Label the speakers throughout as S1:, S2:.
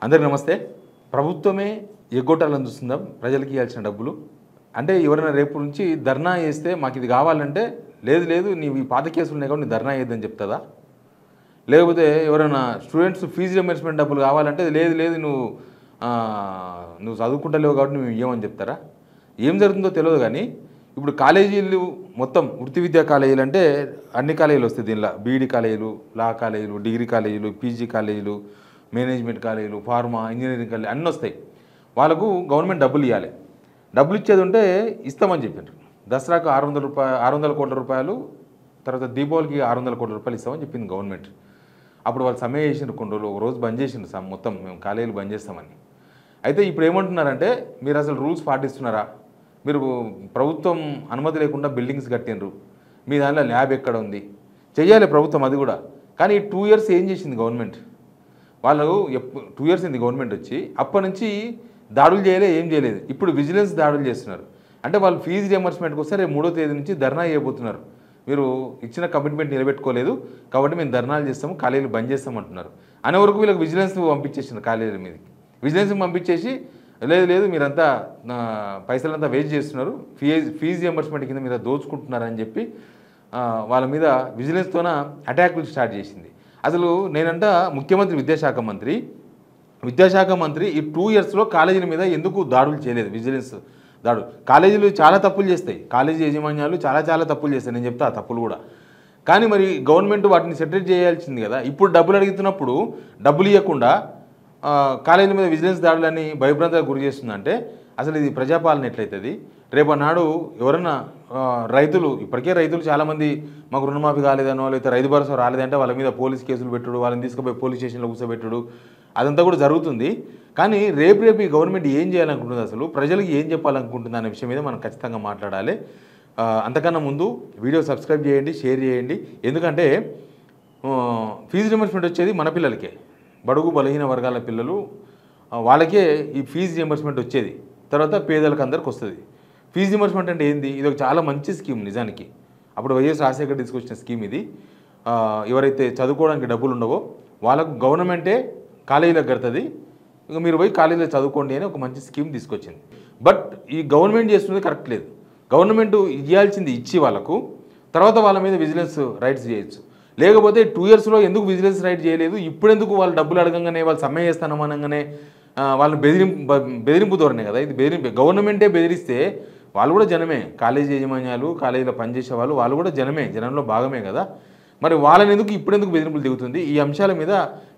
S1: అందరికీ నమస్తే. ప్రభుత్వమే ఎగ్గొట్టాలని చూస్తుందా ప్రజలకి ఇవ్వాల్సిన డబ్బులు? అంటే ఎవరైనా రేపు నుంచి ధర్నా చేస్తే మాకు ఇది కావాలంటే లేదు నీవు ఈ పాత కేసులు ఉన్నాయి కాబట్టి నీ ధర్నా చేయొద్దని చెప్తుందా? లేకపోతే ఎవరైనా స్టూడెంట్స్ ఫీజు రియంబర్స్మెంట్ డబ్బులు కావాలంటే లేదు నువ్వు చదువుకుంటలేవు కాబట్టి నువ్వు ఇవ్వమని చెప్తారా? ఏం జరుగుతుందో తెలియదు. కానీ ఇప్పుడు కాలేజీలు మొత్తం వృత్తి విద్యా కాలేజీలు అంటే అన్ని కాలేజీలు వస్తాయి దీనిలో. బీఈడి కాలేజీలు, లా కాలేజీలు, డిగ్రీ కాలేజీలు, పీజీ కాలేజీలు, మేనేజ్మెంట్ కాలేజీలు, ఫార్మా, ఇంజనీరింగ్ కాలేజీలు అన్నీ వస్తాయి. వాళ్ళకు గవర్నమెంట్ డబ్బులు ఇవ్వాలి. డబ్బులు ఇచ్చేది ఉంటే ఇస్తామని చెప్పారు. దసరాకు 600 కోట్ల రూపాయలు, తర్వాత దీపావళికి 600 కోట్ల రూపాయలు ఇస్తామని చెప్పింది గవర్నమెంట్. అప్పుడు వాళ్ళు సమ్మె చేసిండ్రు, కొన్ని రోజులు ఒక రోజు బంద్ చేసిండ్రు మొత్తం, మేము కాలేజీలు బంద్ చేస్తామని. అయితే ఇప్పుడు ఏమంటున్నారంటే మీరు అసలు రూల్స్ పాటిస్తున్నారా? మీరు ప్రభుత్వం అనుమతి లేకుండా బిల్డింగ్స్ కట్టిండ్రు, మీ దానిలో ల్యాబ్ ఎక్కడ ఉంది? చెయ్యాలి ప్రభుత్వం అది కూడా. కానీ 2 ఇయర్స్ ఏం చేసింది గవర్నమెంట్? వాళ్ళు 2 ఇయర్స్ అయింది గవర్నమెంట్ వచ్చి, అప్పటి నుంచి దాడులు చేయలే, ఏం చేయలేదు. ఇప్పుడు విజిలెన్స్ దాడులు చేస్తున్నారు. అంటే వాళ్ళు ఫీజు రియంబర్స్మెంట్కి వస్తే రేపు 3వ తేదీ నుంచి ధర్నా చేయబోతున్నారు. మీరు ఇచ్చిన కమిట్మెంట్ నిలబెట్టుకోలేదు కాబట్టి మేము ధర్నాలు చేస్తాము, కాలేజీలు బంద్ చేస్తామంటున్నారు. అనే వరకు వీళ్ళకి విజిలెన్స్ పంపించేసినారు కాలేజీల మీదకి. విజిలెన్స్ పంపించేసి లేదు మీరంతా పైసలంతా వేస్ట్ చేస్తున్నారు, ఫీజు రియంబర్స్మెంట్ కింద మీద దోచుకుంటున్నారని చెప్పి వాళ్ళ మీద విజిలెన్స్తోన అటాకులు స్టార్ట్ చేసింది. అసలు నేనంట ముఖ్యమంత్రి విద్యాశాఖ మంత్రి ఈ 2 ఇయర్స్లో కాలేజీల మీద ఎందుకు దాడులు చేయలేదు? విజిలెన్స్ దాడు. కాలేజీలు చాలా తప్పులు చేస్తాయి, కాలేజీ యాజమాన్యాలు చాలా తప్పులు చేస్తాయి, నేను చెప్తా ఆ తప్పులు కూడా. కానీ మరి గవర్నమెంట్ వాటిని సెటిల్ చేయాల్సింది కదా. ఇప్పుడు డబ్బులు అడుగుతున్నప్పుడు డబ్బులు ఇవ్వకుండా కాలేజీల మీద విజిలెన్స్ దాడులని భయభ్రాంతాలకు గురి చేస్తుందంటే అసలు ఇది ప్రజాపాలన ఎట్లయితుంది? రేపన్నాడు ఎవరన్నా రైతులు, ఇప్పటికే రైతులు చాలామంది మాకు రుణమాఫీ కాలేదనో లేకపోతే రైతు భరోసా రాలేదంటే వాళ్ళ మీద పోలీస్ కేసులు పెట్టుడు, వాళ్ళని తీసుకుపోయి పోలీస్ స్టేషన్లో కూర్చోబెట్టుడు, అదంతా కూడా జరుగుతుంది. కానీ రేపు ఈ గవర్నమెంట్ ఏం చేయాలనుకుంటుంది, అసలు ప్రజలకు ఏం చెప్పాలనుకుంటుంది అనే విషయం మీద మనం ఖచ్చితంగా మాట్లాడాలి. అంతకన్నా ముందు వీడియో సబ్స్క్రైబ్ చేయండి, షేర్ చేయండి. ఎందుకంటే ఫీజు రియంబర్స్మెంట్ వచ్చేది మన పిల్లలకే, బడుగు బలహీన వర్గాల పిల్లలు వాళ్ళకే ఈ ఫీజు రియంబర్స్మెంట్ వచ్చేది. తర్వాత పేదలకు అందరికి వస్తుంది. ఫీజు రియంబర్స్మెంట్ అంటే ఏంది? ఇది ఒక చాలా మంచి స్కీమ్ నిజానికి. అప్పుడు వైఎస్ రాజశేఖర్ తీసుకొచ్చిన స్కీమ్ ఇది. ఎవరైతే చదువుకోవడానికి డబ్బులు ఉండవో వాళ్ళకు గవర్నమెంటే కాలేజీలకు కడుతుంది, ఇక మీరు పోయి కాలేజీలో చదువుకోండి అని ఒక మంచి స్కీమ్ తీసుకొచ్చింది. బట్ ఈ గవర్నమెంట్ చేస్తున్నది కరెక్ట్ లేదు. గవర్నమెంట్ ఇవ్వాల్సింది ఇచ్చి వాళ్ళకు, తర్వాత వాళ్ళ మీద విజిలెన్స్ రైట్స్ చేయొచ్చు. లేకపోతే 2 ఇయర్స్లో ఎందుకు విజిలెన్స్ రైట్ చేయలేదు? ఇప్పుడెందుకు వాళ్ళు డబ్బులు అడగంగానే, వాళ్ళు సమ్మె చేస్తానమనగానే వాళ్ళని బెదిరింపు ధోరణే కదా ఇది. గవర్నమెంటే బెదిరిస్తే వాళ్ళు కూడా జనమే, కాలేజీ యాజమాన్యాలు, కాలేజీలో పనిచేసే వాళ్ళు కూడా జనమే, జనంలో భాగమే కదా. మరి వాళ్ళని ఇప్పుడెందుకు బెదిరింపులు దిగుతుంది? ఈ అంశాల మీద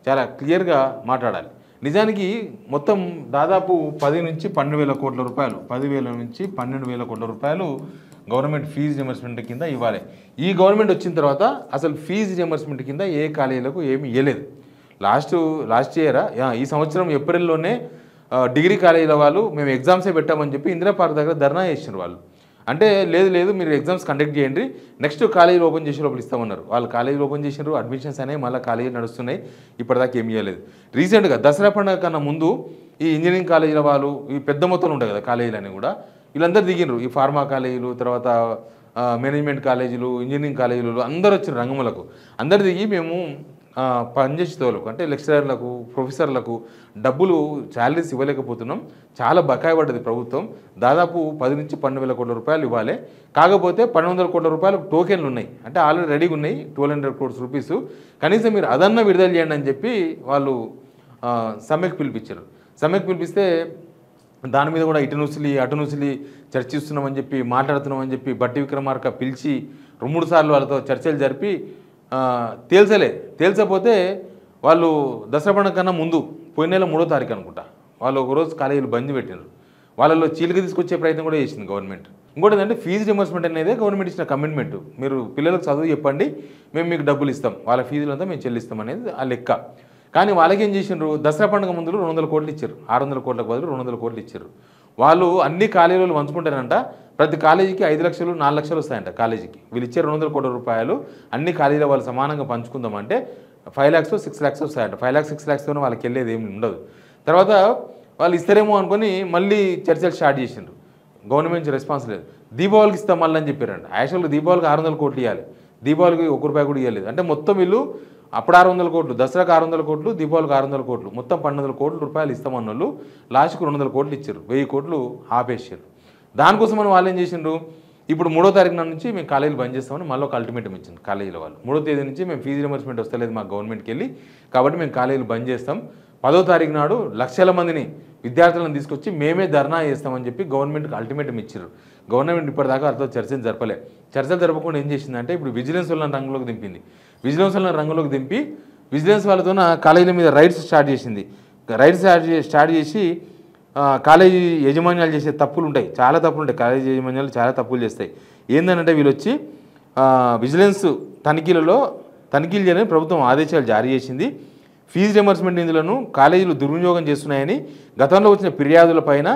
S1: చాలా క్లియర్గా మాట్లాడాలి. నిజానికి మొత్తం దాదాపు 10 నుంచి 12,000 కోట్ల రూపాయలు, 10,000 నుంచి 12,000 కోట్ల రూపాయలు గవర్నమెంట్ ఫీజు రియంబర్స్మెంట్ కింద ఇవ్వాలి. ఈ గవర్నమెంట్ వచ్చిన తర్వాత అసలు ఫీజు రియంబర్స్మెంట్ కింద ఏ కాలేజీలకు ఏమి ఇవ్వలేదు. లాస్ట్ ఇయర్ ఈ సంవత్సరం ఏప్రిల్లోనే డిగ్రీ కాలేజీల వాళ్ళు మేము ఎగ్జామ్సే పెట్టామని చెప్పి ఇందిరా పార్క్ దగ్గర ధర్నా చేసినారు వాళ్ళు. అంటే లేదు మీరు ఎగ్జామ్స్ కండక్ట్ చేయండి, నెక్స్ట్ కాలేజీలు ఓపెన్ చేసే లోపల ఇస్తామన్నారు. వాళ్ళు కాలేజీలు ఓపెన్ చేసినారు, అడ్మిషన్స్ అనేవి మళ్ళీ కాలేజీలు నడుస్తున్నాయి, ఇప్పటిదాకా ఏమి ఇవ్వలేదు. రీసెంట్గా దసరా పండుగ కన్నా ముందు ఈ ఇంజనీరింగ్ కాలేజీల వాళ్ళు, ఈ పెద్ద మొత్తంలో ఉంటాయి కదా కాలేజీలని కూడా, వీళ్ళందరూ దిగినారు. ఈ ఫార్మా కాలేజీలు, తర్వాత మేనేజ్మెంట్ కాలేజీలు, ఇంజనీరింగ్ కాలేజీలు అందరూ వచ్చిన రంగములకు అందరు దిగి మేము పనిచేసే వాళ్ళకు అంటే లెక్చరర్లకు, ప్రొఫెసర్లకు డబ్బులు శాలరీస్ ఇవ్వలేకపోతున్నాం, చాలా బకాయి పడ్డది ప్రభుత్వం, దాదాపు 10 నుంచి 12,000 కోట్ల రూపాయలు ఇవ్వాలి. కాకపోతే 1,200 కోట్ల రూపాయలు టోకెన్లు ఉన్నాయి, అంటే ఆల్రెడీ రెడీగా ఉన్నాయి 1,200 crores రూపీస్, కనీసం మీరు అదన్నా విడుదల చేయండి అని చెప్పి వాళ్ళు సమ్మెకు పిలిపిస్తే దాని మీద కూడా ఇటు నుసిలి చర్చిస్తున్నామని చెప్పి, మాట్లాడుతున్నామని చెప్పి బట్టి విక్రమార్క పిలిచి 2-3 సార్లు వాళ్ళతో చర్చలు జరిపి తేల్చపోతే వాళ్ళు దసరా పండుగ కన్నా ముందు పోయిన నెల 3వ తారీఖు అనుకుంటా వాళ్ళు ఒకరోజు కాలేజీలు బంద్ పెట్టినారు. వాళ్ళలో చీలిక తీసుకొచ్చే ప్రయత్నం కూడా చేసింది గవర్నమెంట్. ఇంకోటి ఏంటంటే ఫీజు రియంబర్స్మెంట్ అనేది గవర్నమెంట్ ఇచ్చిన కమిట్మెంట్. మీరు పిల్లలకు చదువు చెప్పండి, మేము మీకు డబ్బులు ఇస్తాం, వాళ్ళ ఫీజులంతా మేము చెల్లిస్తాం అనేది ఆ లెక్క. కానీ వాళ్ళకేం చేసిండ్రు? దసరా పండుగ ముందు 200 కోట్లు ఇచ్చారు, 600 కోట్లకు బదులు 200 కోట్లు ఇచ్చారు. వాళ్ళు అన్ని కాలేజీలు పంచుకుంటారంట, ప్రతి కాలేజీకి 5 లక్షలు 4 లక్షలు వస్తాయంట కాలేజీకి. వీళ్ళు ఇచ్చే 200 కోట్ల రూపాయలు అన్ని కాలేజీల వాళ్ళు సమానంగా పంచుకుందామంటే 5 lakhs 6 lakhs వస్తాయంట. 5 lakhs 6 lakhs వాళ్ళకి వెళ్ళేది ఏమి ఉండదు. తర్వాత వాళ్ళు ఇస్తారేమో అనుకొని మళ్ళీ చర్చలు స్టార్ట్ చేసిండ్రు. గవర్నమెంట్ రెస్పాన్స్ లేదు. దీపావళికి ఇస్తాం మళ్ళీ అని చెప్పారంట. యాక్చువల్గా దీపావళికి 600 కోట్లు ఇవ్వాలి, దీపావళికి ₹1 కూడా ఇవ్వలేదు. అంటే మొత్తం వీళ్ళు అప్పుడు 600 కోట్లు, దసరాకు 600 కోట్లు, దీపావళికి 600 కోట్లు, మొత్తం 1200 కోట్ల రూపాయలు ఇస్తామన్న వాళ్ళు లాస్ట్కు 200 కోట్లు ఇచ్చారు. 1000 కోట్లు ఆపేసారు. దానికోసం మనం వాళ్ళు ఏం చేసిండ్రు, ఇప్పుడు 3వ తారీఖున నుంచి మేము కాలేజీలు బంద్ చేస్తామని మళ్ళీ ఒక అల్టిమేటం ఇచ్చింది కాలేజీల వాళ్ళు. 3వ తేదీ నుంచి మేము ఫీజు రిమర్స్మెంట్ వస్తలేదు మా గవర్నమెంట్కి వెళ్ళి, కాబట్టి మేము కాలేజీలు బంద్ చేస్తాం. 10వ తారీఖు నాడు లక్షల మందిని విద్యార్థులను తీసుకొచ్చి మేమే ధర్నా చేస్తామని చెప్పి గవర్నమెంట్కి అల్టిమేటం ఇచ్చారు. గవర్నమెంట్ ఇప్పటిదాకా వాళ్ళతో చర్చలు జరపలే. చర్చలు జరపకుండా ఏం చేసిందంటే ఇప్పుడు విజిలెన్స్ వాళ్ళని రంగంలోకి దింపింది. విజిలెన్స్ వాళ్ళని రంగంలోకి దింపి విజిలెన్స్ వాళ్ళతో కాలేజీల మీద రైడ్స్ స్టార్ట్ చేసింది. రైడ్స్ స్టార్ట్ చేసి కాలేజీ యజమాన్యాలు చేసే తప్పులు ఉంటాయి, చాలా తప్పులు ఉంటాయి. కాలేజీ యజమాన్యాలు చాలా తప్పులు చేస్తాయి. ఏంటంటే వీళ్ళు వచ్చి విజిలెన్స్ తనిఖీలు చేయని ప్రభుత్వం ఆదేశాలు జారీ చేసింది. ఫీజు రిమర్స్మెంట్ నిధులను కాలేజీలు దుర్వినియోగం చేస్తున్నాయని గతంలో వచ్చిన ఫిర్యాదులపైన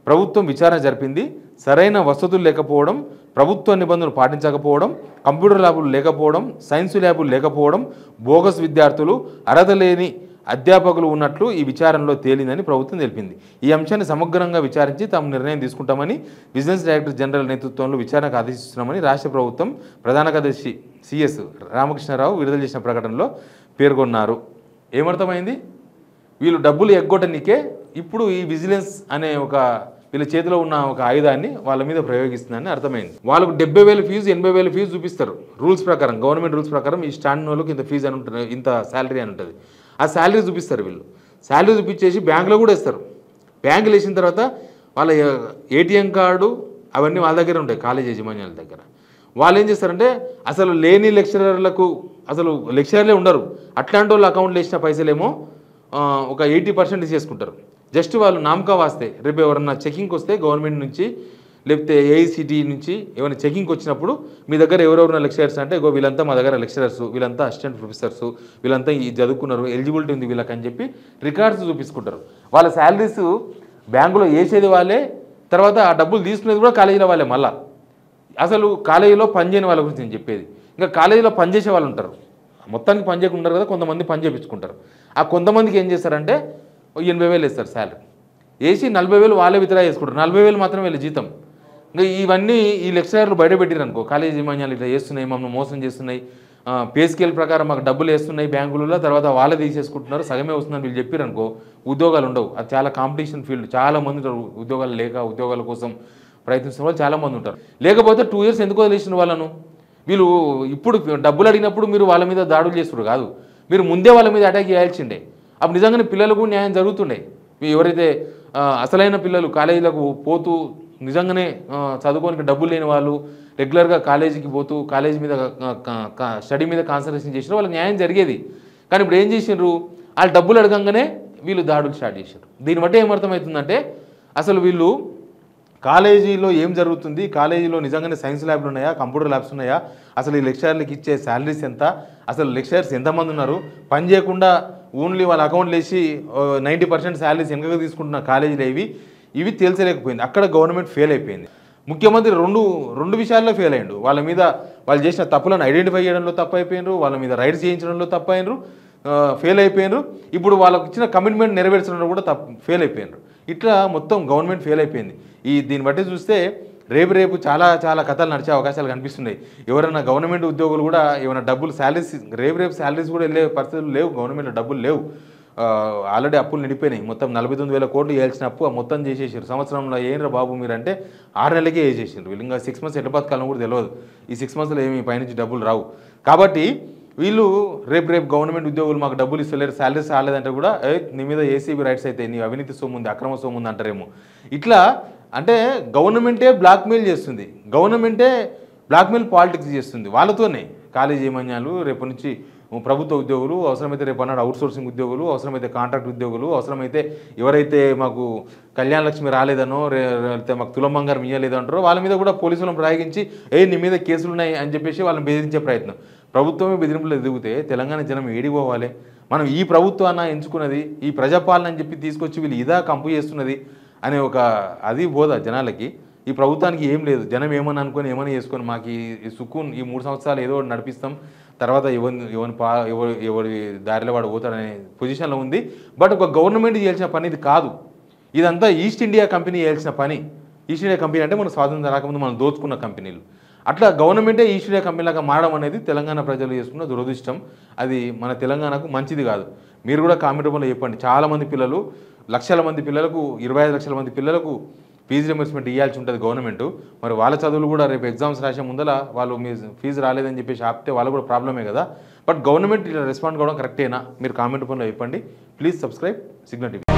S1: ప్రభుత్వం విచారణ జరిపింది. సరైన వసతులు లేకపోవడం, ప్రభుత్వ నిబంధనలు పాటించకపోవడం, కంప్యూటర్ ల్యాబులు లేకపోవడం, సైన్స్ ల్యాబులు లేకపోవడం, బోగస్ విద్యార్థులు, అర్హత లేని అధ్యాపకులు ఉన్నట్లు ఈ విచారణలో తేలిందని ప్రభుత్వం తెలిపింది. ఈ అంశాన్ని సమగ్రంగా విచారించి తాము నిర్ణయం తీసుకుంటామని విజిలెన్స్ డైరెక్టర్ జనరల్ నేతృత్వంలో విచారణకు ఆదేశిస్తున్నామని రాష్ట్ర ప్రభుత్వం ప్రధాన కార్యదర్శి సిఎస్ రామకృష్ణారావు విడుదల చేసిన ప్రకటనలో పేర్కొన్నారు. ఏమర్థమైంది, వీళ్ళు డబ్బులు ఎగ్గొట్టనికే ఇప్పుడు ఈ విజిలెన్స్ అనే వీళ్ళ చేతిలో ఉన్న ఒక ఆయుధాన్ని వాళ్ళ మీద ప్రయోగిస్తుందని అర్థమైంది. వాళ్ళకు 70,000 ఫీజు 80,000 ఫీజు చూపిస్తారు రూల్స్ ప్రకారం, గవర్నమెంట్ రూల్స్ ప్రకారం. ఈ స్టాండ్ వాళ్ళకి ఇంత ఫీజు అని ఉంటుంది, ఇంత శాలరీ అని ఉంటుంది. ఆ శాలరీ చూపిస్తారు వీళ్ళు. శాలరీ చూపించేసి బ్యాంకులో కూడా వేస్తారు. బ్యాంకులు వేసిన తర్వాత వాళ్ళ ఏటీఎం కార్డు అవన్నీ వాళ్ళ దగ్గర ఉంటాయి, కాలేజ్ యజమాన్యాల దగ్గర. వాళ్ళు ఏం చేస్తారంటే అసలు లేని లెక్చరర్లకు అసలు లెక్చరర్లే ఉండరు, అట్లాంటి వాళ్ళు అకౌంట్లో వేసిన పైసలేమో ఒక 80% తీసుకుంటారు. జస్ట్ వాళ్ళు నామకా వాస్తే రేపు ఎవరన్నా చెకింగ్కి వస్తే గవర్నమెంట్ నుంచి లేకపోతే ఏఐసిటి నుంచి ఏమైనా చెకింగ్కి వచ్చినప్పుడు మీ దగ్గర ఎవరెవరైనా లెక్చరర్స్ అంటే వీళ్ళంతా మా దగ్గర లెక్చరర్స్, వీళ్ళంతా అసిస్టెంట్ ప్రొఫెసర్స్, వీళ్ళంతా ఈ చదువుకున్నారు, ఎలిజిబిలిటీ ఉంది వీళ్ళకని చెప్పి రికార్డ్స్ చూపించుకుంటారు. వాళ్ళ శాలరీస్ బ్యాంకులో వేసేది వాళ్ళే, తర్వాత ఆ డబ్బులు తీసుకునేది కూడా కాలేజీలో వాళ్ళే. మళ్ళీ అసలు కాలేజీలో పనిచేయని వాళ్ళ గురించి నేను చెప్పేది. ఇంకా కాలేజీలో పనిచేసే వాళ్ళు ఉంటారు, మొత్తానికి పని చేయకుంటారు కదా, కొంతమంది పని చేయించుకుంటారు. ఆ కొంతమందికి ఏం చేస్తారంటే 80,000 వేస్తారు శాలరీ, వేసి 40,000 వాళ్ళే విత్డ్రా చేసుకుంటారు. 40,000 మాత్రం వీళ్ళ జీతం. ఇంకా ఇవన్నీ ఈ లెక్చరర్లు బయట పెట్టారు అనుకో, కాలేజీ యజమాన్యాలు ఇట్లా చేస్తున్నాయి, మమ్మల్ని మోసం చేస్తున్నాయి, పే స్కేల్ ప్రకారం మాకు డబ్బులు వేస్తున్నాయి బ్యాంకులలో, తర్వాత వాళ్ళే తీసేసుకుంటున్నారు, సగమే వస్తుందని వీళ్ళు చెప్పారు అనుకో, ఉద్యోగాలు ఉండవు. అది చాలా కాంపిటీషన్ ఫీల్డ్, చాలా మంది ఉంటారు ఉద్యోగాలు లేక, ఉద్యోగాల కోసం ప్రయత్నిస్తున్న వాళ్ళు చాలామంది ఉంటారు. లేకపోతే 2 years ఎందుకు వదిలేసిన వాళ్ళను? వీళ్ళు ఇప్పుడు డబ్బులు అడిగినప్పుడు మీరు వాళ్ళ మీద దాడులు చేస్తున్నారు కాదు, మీరు ముందే వాళ్ళ మీద అటాక్ చేయాల్సిండే. అప్పుడు నిజంగానే పిల్లలకు న్యాయం జరుగుతుండే. ఎవరైతే అసలైన పిల్లలు కాలేజీలకు పోతూ నిజంగానే చదువుకోనికి డబ్బులు లేని వాళ్ళు రెగ్యులర్గా కాలేజీకి పోతూ కాలేజీ మీద స్టడీ మీద కాన్సన్ట్రేషన్ చేసిన వాళ్ళకి న్యాయం జరిగేది. కానీ ఇప్పుడు ఏం చేసిండ్రు, వాళ్ళు డబ్బులు అడగంగానే వీళ్ళు దాడులు స్టార్ట్ చేశారు. దీన్ని బట్టి ఏమర్థమవుతుందంటే అసలు వీళ్ళు కాలేజీలో ఏం జరుగుతుంది, కాలేజీలో నిజంగానే సైన్స్ ల్యాబ్లు ఉన్నాయా, కంప్యూటర్ ల్యాబ్స్ ఉన్నాయా, అసలు ఈ లెక్చరర్లకు ఇచ్చే శాలరీస్ ఎంత, అసలు లెక్చరర్స్ ఎంతమంది ఉన్నారు, పని చేయకుండా ఓన్లీ వాళ్ళ అకౌంట్లు వేసి 90% శాలరీస్ వెనకగా తీసుకుంటున్న కాలేజీలు ఇవి తేల్చలేకపోయింది. అక్కడ గవర్నమెంట్ ఫెయిల్ అయిపోయింది. ముఖ్యమంత్రి రెండు విషయాల్లో ఫెయిల్ అయ్యిండు. వాళ్ళ మీద వాళ్ళు చేసిన తప్పులను ఐడెంటిఫై చేయడంలో తప్పు అయిపోయినారు, వాళ్ళ మీద రైడ్స్ చేయించడంలో తప్పు అయినారు, ఫెయిల్ అయిపోయినారు. ఇప్పుడు వాళ్ళకి ఇచ్చిన కమిట్మెంట్ నెరవేర్చడంలో కూడా ఫెయిల్ అయిపోయినారు. ఇట్లా మొత్తం గవర్నమెంట్ ఫెయిల్ అయిపోయింది. దీన్ని బట్టి చూస్తే రేపు చాలా చాలా కథలు నడిచే అవకాశాలు కనిపిస్తున్నాయి. ఎవరైనా గవర్నమెంట్ ఉద్యోగులు కూడా ఏమైనా డబ్బులు శాలరీస్ రేపు శాలరీస్ కూడా వెళ్ళే పరిస్థితులు లేవు, గవర్నమెంట్లో డబ్బులు లేవు. ఆల్రెడీ అప్పులు నిండిపోయినాయి. మొత్తం 49,000 కోట్లు వేయాల్సిన అప్పు మొత్తం చేసేసారు. సంవత్సరంలో ఏంరా బాబు మీరంటే 6 నెలలకే వేసేసారు. వీళ్ళు ఇంకా 6 months ఎట్లా బతకాలని కూడా తెలియదు. ఈ 6 monthsలో ఏమి పైనుంచి డబ్బులు రావు. కాబట్టి వీళ్ళు రేపు గవర్నమెంట్ ఉద్యోగులు మాకు డబ్బులు ఇస్తలేరు, శాలరీస్ రాలేదంటే కూడా నీ మీద ఏసీబీ రైట్స్ అయితే నీ అవినీతి సొమ్ము ఉంది, అక్రమ సొమ్ము ఉంది అంటారేమో. ఇట్లా అంటే గవర్నమెంటే బ్లాక్మెయిల్ చేస్తుంది, గవర్నమెంటే బ్లాక్మెయిల్ పాలిటిక్స్ చేస్తుంది. వాళ్ళతోనే కాలేజీ యజమాన్యాలు రేపు నుంచి ప్రభుత్వ ఉద్యోగులు, అవసరమైతే రేపు అన్నాడు అవుట్సోర్సింగ్ ఉద్యోగులు, అవసరమైతే కాంట్రాక్ట్ ఉద్యోగులు, అవసరమైతే ఎవరైతే మాకు కళ్యాణ లక్ష్మి రాలేదనో లేకపోతే మాకు తులం బంగారం ఇవ్వలేదు అంటారో వాళ్ళ మీద కూడా పోలీసులను ప్రయోగించి నీ మీద కేసులు ఉన్నాయి అని చెప్పేసి వాళ్ళని బెదిరించే ప్రయత్నం. ప్రభుత్వమే బెదిరింపులు ఎదిగితే తెలంగాణ జనం ఏడిపోవాలి. మనం ఈ ప్రభుత్వాన్ని ఎంచుకున్నది ఈ ప్రజాపాలన అని చెప్పి తీసుకొచ్చి వీళ్ళు ఇదా కంపు చేస్తున్నది అనే అది బోధ జనాలకి. ఈ ప్రభుత్వానికి ఏం లేదు, జనం ఏమని అనుకొని ఏమని చేసుకొని మాకు ఈ సుకూన్ ఈ 3 సంవత్సరాలు ఏదో నడిపిస్తాం, తర్వాత ఎవరి దారిలో వాడు పోతాడనే పొజిషన్లో ఉంది. బట్ ఒక గవర్నమెంట్ చేయాల్సిన పని ఇది కాదు, ఇదంతా ఈస్ట్ ఇండియా కంపెనీ చేయాల్సిన పని. ఈస్ట్ ఇండియా కంపెనీ అంటే మన స్వాతంత్రం రాకముందు మనం దోచుకున్న కంపెనీలు. అట్లా గవర్నమెంటే ఈస్ట్ ఇండియా కంపెనీలాగా మారడం అనేది తెలంగాణ ప్రజలు చేసుకున్న దురదృష్టం. అది మన తెలంగాణకు మంచిది కాదు. మీరు కూడా కామెంట్ రూపంలో చెప్పండి. చాలామంది పిల్లలు, లక్షల మంది పిల్లలకు, 25 లక్షల మంది పిల్లలకు ఫీజు రింబర్స్మెంట్ ఇవ్వాల్సి ఉంటుంది గవర్నమెంట్. మరి వాళ్ళ చదువులు కూడా రేపు ఎగ్జామ్స్ రాసే ముందల వాళ్ళు మీ ఫీజు రాలేదని చెప్పేసి ఆపితే వాళ్ళు కూడా ప్రాబ్లమే కదా. బట్ గవర్నమెంట్ ఇలా రెస్పాండ్ కావడం కరెక్టేనా? మీరు కామెంట్ రూపంలో చెప్పండి. Please subscribe signal TV.